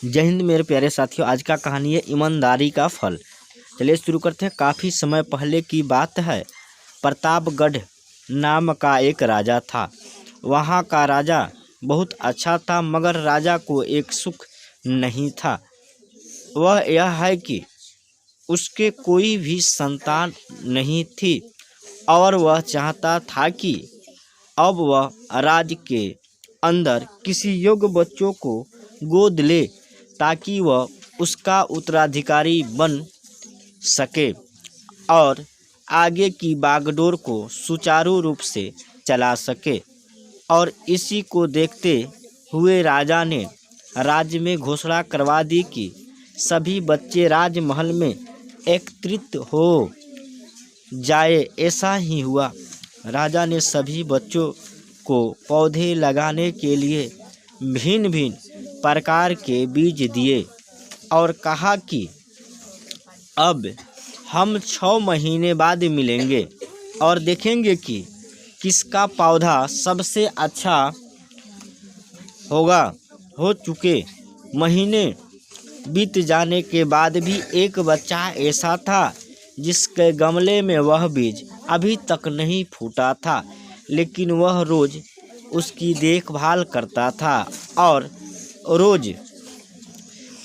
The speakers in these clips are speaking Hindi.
जय हिंद मेरे प्यारे साथियों। आज का कहानी है ईमानदारी का फल। चलिए शुरू करते हैं। काफ़ी समय पहले की बात है। प्रतापगढ़ नाम का एक राजा था। वहाँ का राजा बहुत अच्छा था, मगर राजा को एक सुख नहीं था। वह यह है कि उसके कोई भी संतान नहीं थी और वह चाहता था कि अब वह राज्य के अंदर किसी योग्य बच्चों को गोद ले ताकि वह उसका उत्तराधिकारी बन सके और आगे की बागडोर को सुचारू रूप से चला सके। और इसी को देखते हुए राजा ने राज्य में घोषणा करवा दी कि सभी बच्चे राजमहल में एकत्रित हो जाए। ऐसा ही हुआ। राजा ने सभी बच्चों को पौधे लगाने के लिए भिन्न भिन्न प्रकार के बीज दिए और कहा कि अब हम 6 महीने बाद मिलेंगे और देखेंगे कि किसका पौधा सबसे अच्छा होगा। हो चुके महीने बीत जाने के बाद भी एक बच्चा ऐसा था जिसके गमले में वह बीज अभी तक नहीं फूटा था, लेकिन वह रोज़ उसकी देखभाल करता था और रोज़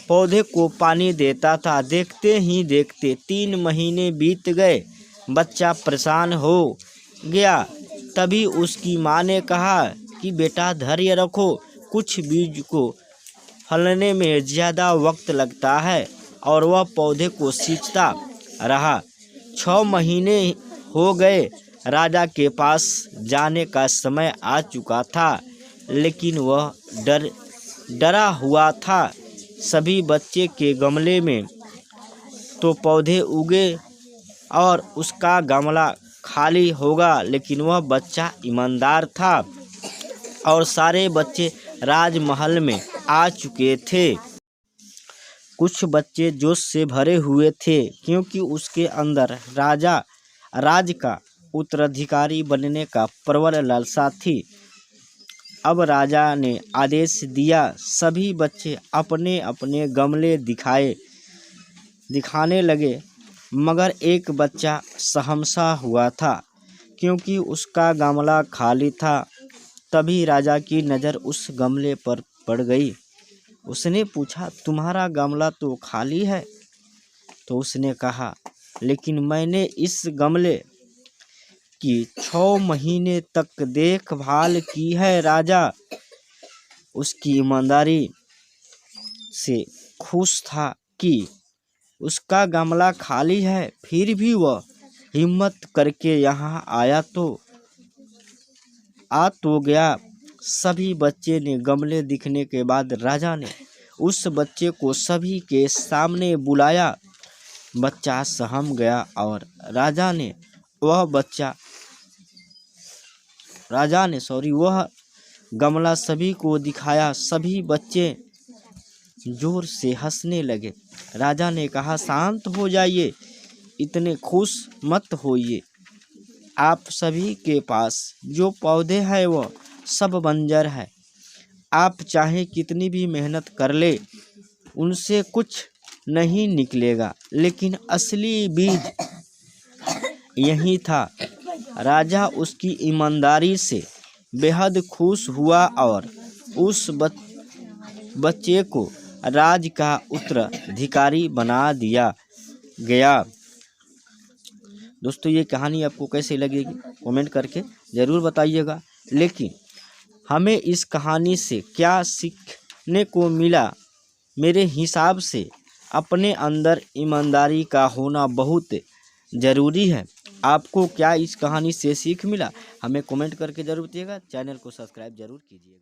पौधे को पानी देता था। देखते ही देखते 3 महीने बीत गए। बच्चा परेशान हो गया। तभी उसकी माँ ने कहा कि बेटा धैर्य रखो, कुछ बीज को फलने में ज़्यादा वक्त लगता है। और वह पौधे को सींचता रहा। 6 महीने हो गए। राजा के पास जाने का समय आ चुका था, लेकिन वह डरा हुआ था। सभी बच्चे के गमले में तो पौधे उगे और उसका गमला खाली होगा, लेकिन वह बच्चा ईमानदार था और सारे बच्चे राजमहल में आ चुके थे। कुछ बच्चे जोश से भरे हुए थे क्योंकि उसके अंदर राज का उत्तराधिकारी बनने का प्रबल लालसा थी। अब राजा ने आदेश दिया, सभी बच्चे अपने अपने गमले दिखाने लगे, मगर एक बच्चा सहमसा हुआ था क्योंकि उसका गमला खाली था। तभी राजा की नज़र उस गमले पर पड़ गई। उसने पूछा, तुम्हारा गमला तो खाली है? तो उसने कहा, लेकिन मैंने इस गमले की 6 महीने तक देखभाल की है। राजा उसकी ईमानदारी से खुश था कि उसका गमला खाली है, फिर भी वह हिम्मत करके यहाँ आया तो गया। सभी बच्चे ने गमले दिखने के बाद राजा ने उस बच्चे को सभी के सामने बुलाया। बच्चा सहम गया और राजा ने वह गमला सभी को दिखाया। सभी बच्चे जोर से हंसने लगे। राजा ने कहा, शांत हो जाइए, इतने खुश मत होइए। आप सभी के पास जो पौधे हैं वह सब बंजर है। आप चाहे कितनी भी मेहनत कर ले, उनसे कुछ नहीं निकलेगा, लेकिन असली बीज यही था। राजा उसकी ईमानदारी से बेहद खुश हुआ और उस बच्चे को राज का उत्तराधिकारी बना दिया गया। दोस्तों, ये कहानी आपको कैसी लगेगी कमेंट करके ज़रूर बताइएगा। लेकिन हमें इस कहानी से क्या सीखने को मिला? मेरे हिसाब से अपने अंदर ईमानदारी का होना बहुत ज़रूरी है। आपको क्या इस कहानी से सीख मिला? हमें कमेंट करके ज़रूर बताइएगा। चैनल को सब्सक्राइब ज़रूर कीजिएगा।